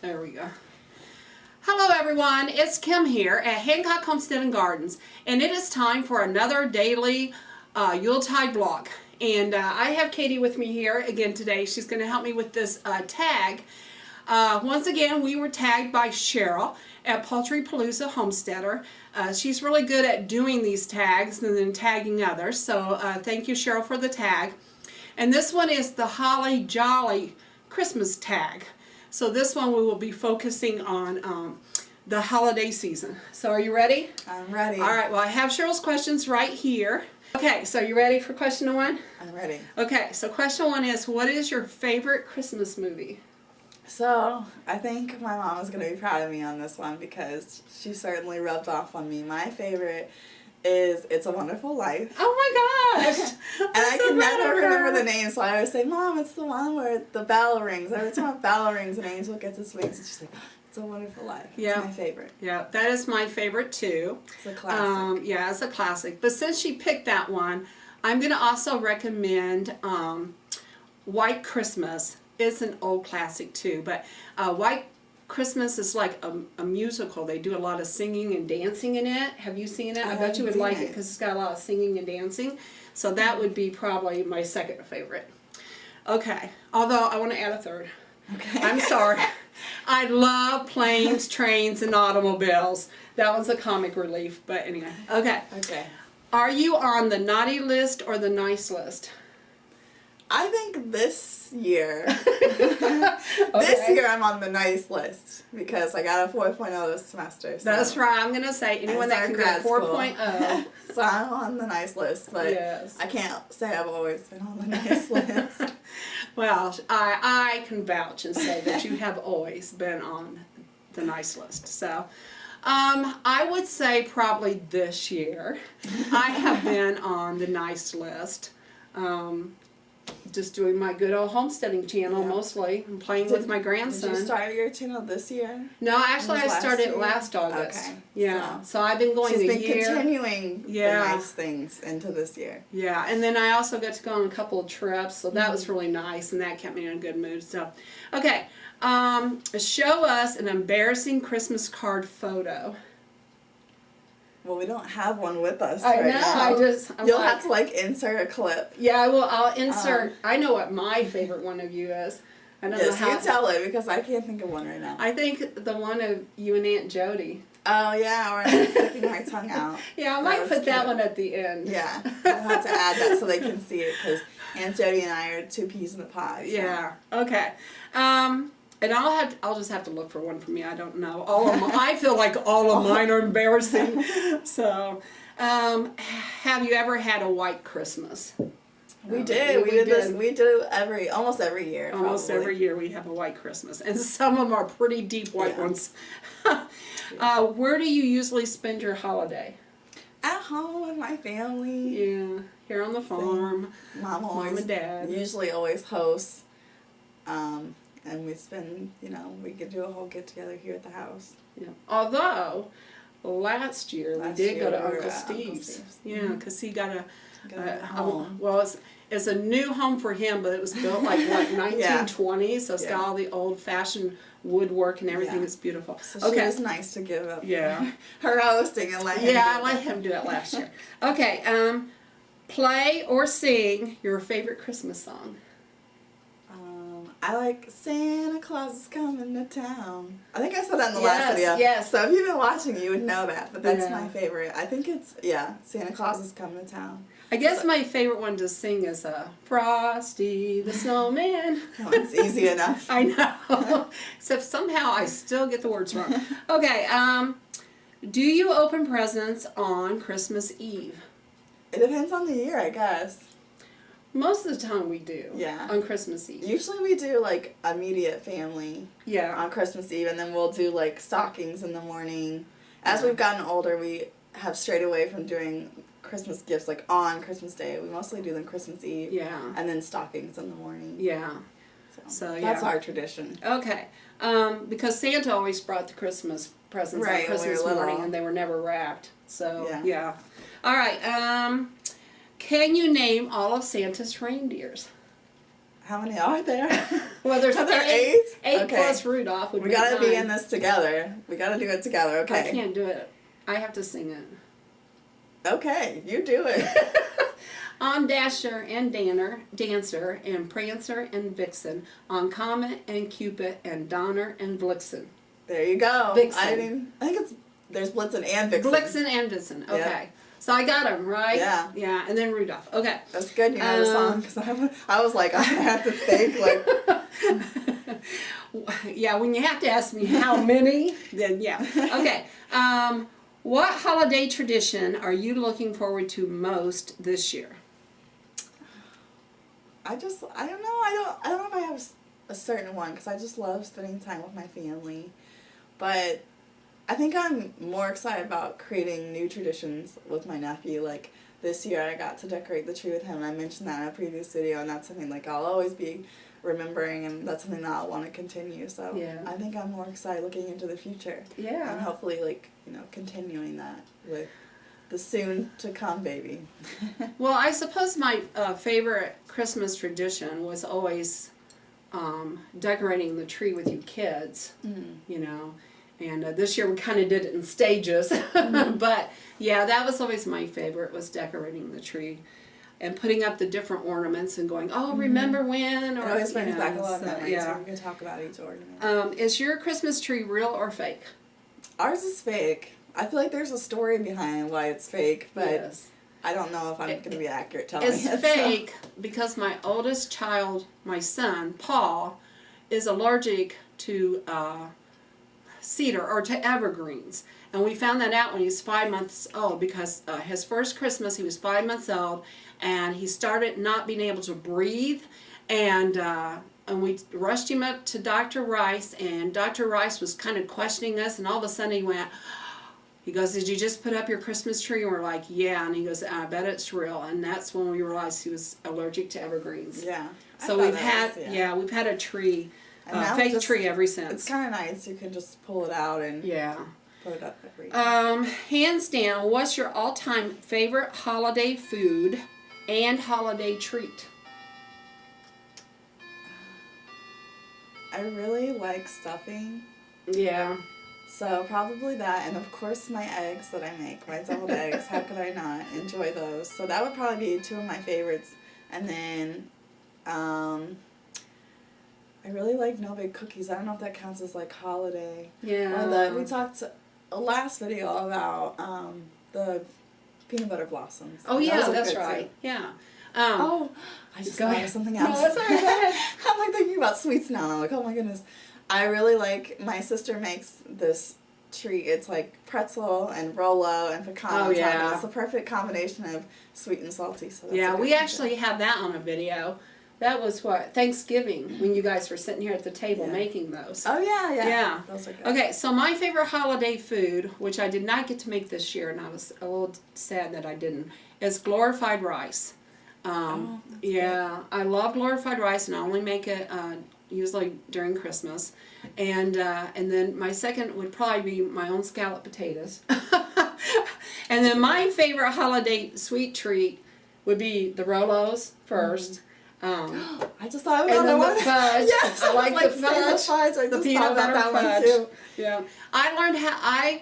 There we go. Hello everyone, it's Kim here at Hancock Homesteading Gardens, and it is time for another daily Yuletide vlog. And I have Katie with me here again today. She's going to help me with this tag. Once again, we were tagged by Cheryl at Poultrypalooza Homesteader. She's really good at doing these tags and then tagging others, so thank you, Cheryl, for the tag. And this one is the Holly Jolly Christmas tag. So this one we will be focusing on the holiday season. So are you ready? I'm ready. All right, well I have Cheryl's questions right here. Okay, so you ready for question one? I'm ready. Okay, so question one is, what is your favorite Christmas movie? So, I think my mom is going to be proud of me on this one because she certainly rubbed off on me. My favorite is It's a Wonderful Life. Oh my gosh! And I can never remember the name, so I always say, Mom, it's the one where the bell rings. Every time a bell rings, an angel gets his wings. And she's like, It's a Wonderful Life. Yeah. It's my favorite. Yeah, that is my favorite too. It's a classic. Yeah, it's a classic. But since she picked that one, I'm going to also recommend White Christmas. It's an old classic too, but White Christmas is like a musical. They do a lot of singing and dancing in it. Have you seen it? I bet you would like it because it's got a lot of singing and dancing. So that would be probably my second favorite. Okay, although I want to add a third. Okay. I'm sorry. I love planes, trains, and automobiles. That one's a comic relief, but anyway. Okay. Okay. Are you on the naughty list or the nice list? I think this year, Okay. this year I'm on the nice list because I got a 4.0 this semester. So. That's right. I'm going to say anyone that can get 4.0. So I'm on the nice list, but Yes. I can't say I've always been on the nice list. Well, I can vouch and say that you have always been on the nice list. So I would say probably this year I have been on the nice list. Just doing my good old homesteading channel mostly and playing with my grandson. Did you start your channel this year? No, actually I started year? last August. Okay. Yeah. So I've been going She's a been year. continuing the Yeah. nice things into this year. Yeah, and then I also got to go on a couple of trips, so that was really nice, and that kept me in a good mood. So, okay, show us an embarrassing Christmas card photo. Well, we don't have one with us I right know. now. I'm You'll like, have to like insert a clip. Yeah, I'll insert. I know what my favorite one of you is. I don't know Yes, how. you tell it because I can't think of one right now. I think the one of you and Aunt Jody. Oh yeah, or I'm sticking my tongue out. Yeah, I might put that one at the end. Yeah, we'll have to add that so they can see it because Aunt Jody and I are two peas in the pod. So. Yeah. Okay. And I'll just have to look for one for me. I don't know. I feel like all of mine are embarrassing. So, have you ever had a white Christmas? We did. We did this. We do almost every year. Almost probably. every year we have a white Christmas, and some of them are pretty deep white ones. Where do you usually spend your holiday? At home with my family. Yeah, here on the farm. Mom and Dad. Usually always hosts. And we spend, we could do a whole get together here at the house. Yeah. Although, last year we did go to Uncle Steve's. Steve's. Yeah, because he got a home. well, it's a new home for him, but it was built like what 1920s, so it's got all the old-fashioned woodwork and everything. It's beautiful. So she was nice to give up her hosting and let him. Yeah, I let him do it last year. Okay, play or sing your favorite Christmas song. I like Santa Claus is coming to town. I think I said that in the last video. Yes. So if you've been watching, you would know that. But that's my favorite. I think it's, Santa Claus is coming to town. I guess my favorite one to sing is Frosty the Snowman. That one's easy enough. I know. Except somehow I still get the words wrong. Okay, do you open presents on Christmas Eve? It depends on the year, I guess. Most of the time we do. Yeah. On Christmas Eve. Usually we do like immediate family. Yeah. On Christmas Eve, and then we'll do like stockings in the morning. As we've gotten older, we have strayed away from doing Christmas gifts like on Christmas Day. We mostly do them Christmas Eve. Yeah. And then stockings in the morning. Yeah. So that's our tradition. Okay. Because Santa always brought the Christmas presents on Christmas morning, and they were never wrapped. So yeah. All right. Can you name all of Santa's reindeers? How many are there? Well, there's Are there eight. eight? Eight plus Rudolph would We be gotta be 9. in this together. We gotta do it together, okay? I can't do it. I have to sing it. Okay, you do it. On Dasher and Dancer and Prancer and Vixen, on Comet and Cupid and Donner and Blitzen. There you go. Vixen. I think there's Blitzen and Vixen. Blitzen and Vixen. Okay. Yep. So I got them, right? Yeah. Yeah, and then Rudolph. Okay. That's good you know the song, because I was like, I have to think, like... Yeah, when you have to ask me how many, then yeah. Okay. What holiday tradition are you looking forward to most this year? I don't know. I don't know if I have a certain one, because I just love spending time with my family. But I think I'm more excited about creating new traditions with my nephew. Like this year I got to decorate the tree with him, and I mentioned that in a previous video, and that's something like I'll always be remembering, and that's something that I'll want to continue. So Yeah. I think I'm more excited looking into the future. Yeah. And hopefully, like, continuing that with the soon to come baby. Well, I suppose my favorite Christmas tradition was always decorating the tree with you kids, you know. And this year we kind of did it in stages. But, yeah, that was always my favorite, was decorating the tree. And putting up the different ornaments and going, oh, remember when? It Or, always brings back a lot of so, memories. yeah. So we can talk about each ornament. Is your Christmas tree real or fake? Ours is fake. I feel like there's a story behind why it's fake, but Yes. I don't know if I'm going to be accurate telling It's it. fake because my oldest child, my son, Paul, is allergic to cedar or to evergreens. And we found that out when he was 5 months old, because his first Christmas he was 5 months old, and he started not being able to breathe, and we rushed him up to Dr. Rice, and Dr. Rice was kind of questioning us, and all of a sudden he goes, did you just put up your Christmas tree? And we're like, yeah. And he goes, I bet it's real. And that's when we realized he was allergic to evergreens. Yeah. So we've had we've had a tree, fake tree ever since. It's kind of nice. You can just pull it out and put it up every day. Hands down, what's your all-time favorite holiday food and holiday treat? I really like stuffing. Yeah. So probably that, and of course my eggs that I make, my deviled eggs. How could I not enjoy those? So that would probably be two of my favorites. And then I really like no bake cookies. I don't know if that counts as like holiday. Yeah. We talked last video about the peanut butter blossoms. Oh yeah, Those are that's good, right. too. Yeah. I just Go thought ahead. of something No, else. it's all right, go ahead. I'm like thinking about sweets now, and I'm like, oh my goodness. I really like, my sister makes this treat. It's like pretzel and Rolo and pecan on top. yeah. And it's the perfect combination of sweet and salty. So that's Yeah, a good we one, actually have that on a video. That was Thanksgiving, when you guys were sitting here at the table making those. Oh yeah. Yeah. Those are good. Okay, so my favorite holiday food, which I did not get to make this year, and I was a little sad that I didn't, is glorified rice. Yeah, I love glorified rice, and I only make it usually during Christmas. And then my second would probably be my own scalloped potatoes. And then my favorite holiday sweet treat would be the Rolos first. I just thought of And then another one. the fudge. Yes, I like the the fudge. I The just peanut thought about butter that fudge. one too. Yeah. I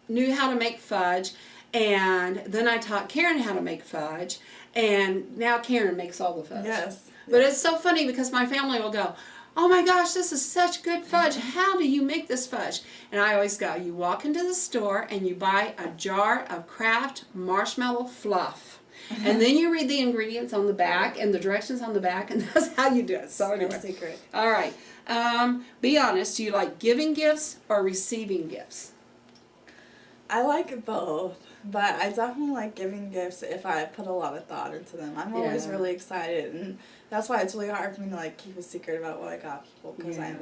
knew how to make fudge, and then I taught Karen how to make fudge, and now Karen makes all the fudge. Yes. But it's so funny because my family will go, oh my gosh, this is such good fudge. How do you make this fudge? And I always go, you walk into the store and you buy a jar of Kraft marshmallow fluff. And then you read the ingredients on the back and the directions on the back, and that's how you do it. So anyway. No secret. All right. Be honest, do you like giving gifts or receiving gifts? I like both, but I definitely like giving gifts if I put a lot of thought into them. I'm always really excited, and that's why it's really hard for me to like keep a secret about what I got people, because I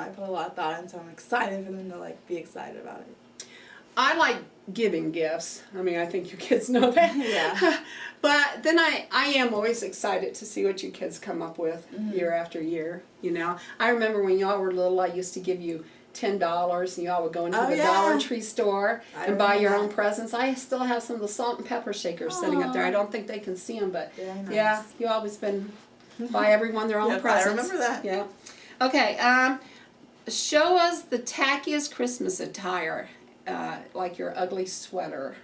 put a lot of thought into it. I'm excited for them to like be excited about it. I like giving gifts. I mean, I think you kids know that. Yeah. But then I am always excited to see what you kids come up with year after year, you know. I remember when y'all were little, I used to give you $10 and y'all would go into the Dollar Tree store and buy your own presents. I still have some of the salt and pepper shakers sitting up there. I don't think they can see them, but Very nice. yeah, you always been Buy everyone their own Yep, presents. I remember that. Yeah. Okay. Show us the tackiest Christmas attire, like your ugly sweater.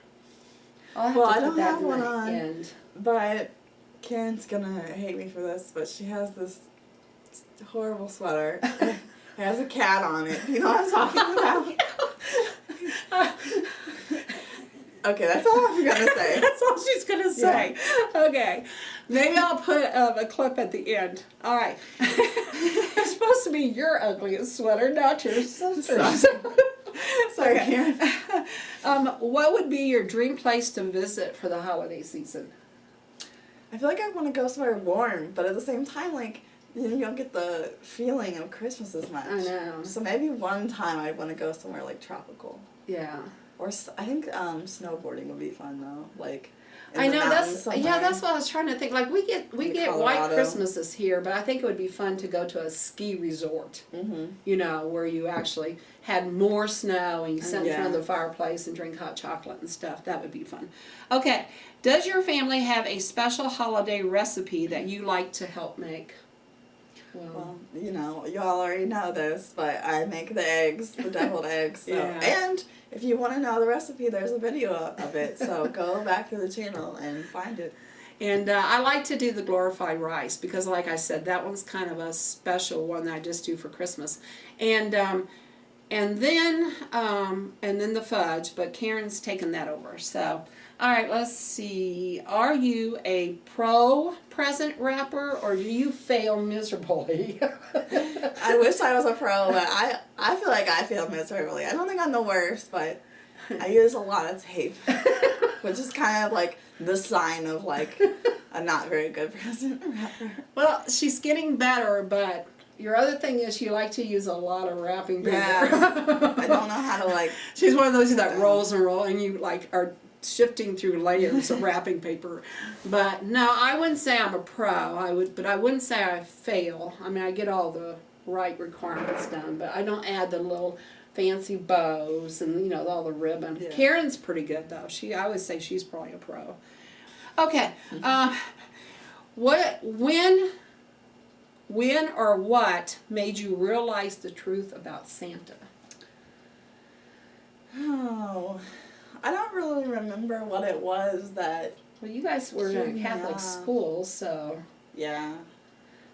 I'll have Well, to I put don't that have in one the on. end. But Karen's gonna hate me for this, but she has this horrible sweater. It has a cat on it. You know what I'm talking about? Okay, that's all I'm gonna say. That's all she's gonna say. Yeah. Okay, maybe I'll put a clip at the end. All right. It's supposed to be your ugliest sweater, not your sister's. Sorry, Okay. Karen. What would be your dream place to visit for the holiday season? I feel like I want to go somewhere warm, but at the same time, like, you don't get the feeling of Christmas as much. I know. So maybe one time I'd want to go somewhere like tropical. Yeah. Or I think snowboarding would be fun though. Like, I know that's what I was trying to think. Like we get white Colorado. Christmases here, but I think it would be fun to go to a ski resort. Mm-hmm. You know, where you actually had more snow and you sat in front of Yeah. the fireplace and drink hot chocolate and stuff. That would be fun. Okay, does your family have a special holiday recipe that you like to help make? Well, you know, you all already know this, but I make the eggs, the deviled eggs. So. Yeah. And if you want to know the recipe, there's a video of it. So go back to the channel and find it. And I like to do the glorified rice because, like I said, that one's kind of a special one that I just do for Christmas. And then the fudge, but Karen's taken that over. So, all right, let's see. Are you a pro present wrapper or do you fail miserably? I wish I was a pro, but I feel like I fail miserably. I don't think I'm the worst, but I use a lot of tape, which is kind of like the sign of like a not very good present wrapper. Well, she's getting better, but your other thing is you like to use a lot of wrapping paper. Yeah, I don't know how to like. She's one of those that rolls and rolls, and you like are shifting through layers of wrapping paper. But no, I wouldn't say I'm a pro. But I wouldn't say I fail. I mean, I get all the right requirements done, but I don't add the little fancy bows and all the ribbon. Yeah. Karen's pretty good though. I would say she's probably a pro. Okay, when or what made you realize the truth about Santa? Oh, I don't really remember what it was that. Well, you guys were in a Catholic school, so. Yeah.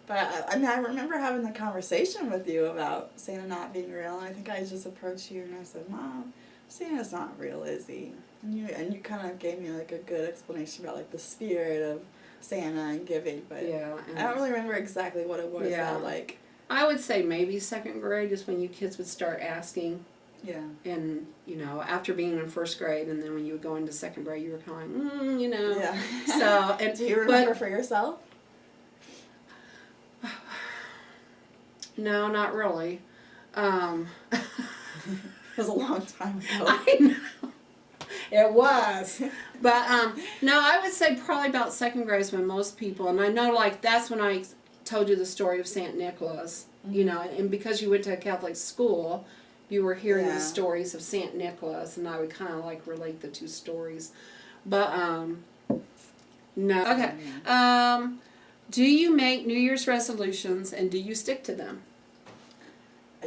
But I mean, I remember having the conversation with you about Santa not being real, and I think I just approached you and I said, "Mom, Santa's not real, is he?" And you kind of gave me like a good explanation about like the spirit of Santa and giving, but Yeah, I don't really remember exactly what it was. Yeah. Like. I would say maybe second grade is when you kids would start asking. Yeah. And, after being in first grade, and then when you would go into second grade, you were kind of like, Yeah. So, and do you remember for yourself? No, not really. It was a long time ago. I know. It was. But, no, I would say probably about second grade is when most people, and I know, like, that's when I told you the story of St. Nicholas, and because you went to a Catholic school, you were hearing the stories of St. Nicholas, and I would kind of, like, relate the two stories. But, no. Okay. Do you make New Year's resolutions, and do you stick to them?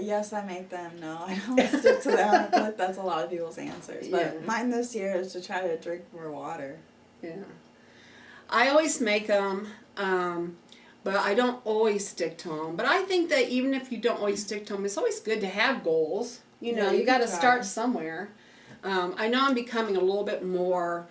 Yes, I make them. No, I don't stick to them. I feel like that's a lot of people's answers. But Yeah. mine this year is to try to drink more water. Yeah. I always make them, but I don't always stick to them. But I think that even if you don't always stick to them, it's always good to have goals. Yeah, You you got to can try. start somewhere. I know I'm becoming a little bit more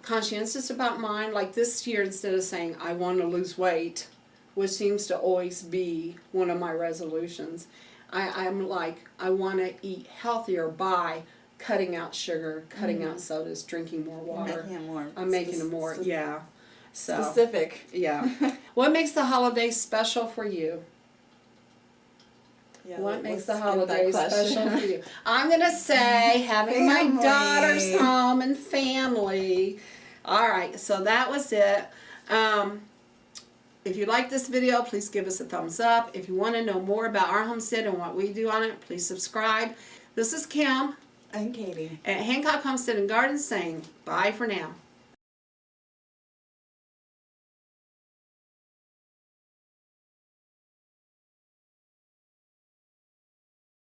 conscientious about mine. Like this year, instead of saying I want to lose weight, which seems to always be one of my resolutions, I'm like, I want to eat healthier by cutting out sugar, cutting out sodas, drinking more water. Making it more. I'm making it more, yeah. So, Specific. yeah. What makes the holidays special for you? Yeah, What makes the let's skip that holidays question. special for you? I'm going to say having my Family. daughters home and family. All right, so that was it. If you like this video, please give us a thumbs up. If you want to know more about our homestead and what we do on it, please subscribe. This is Kim And Katie. at Hancock Homestead and Gardens saying bye for now.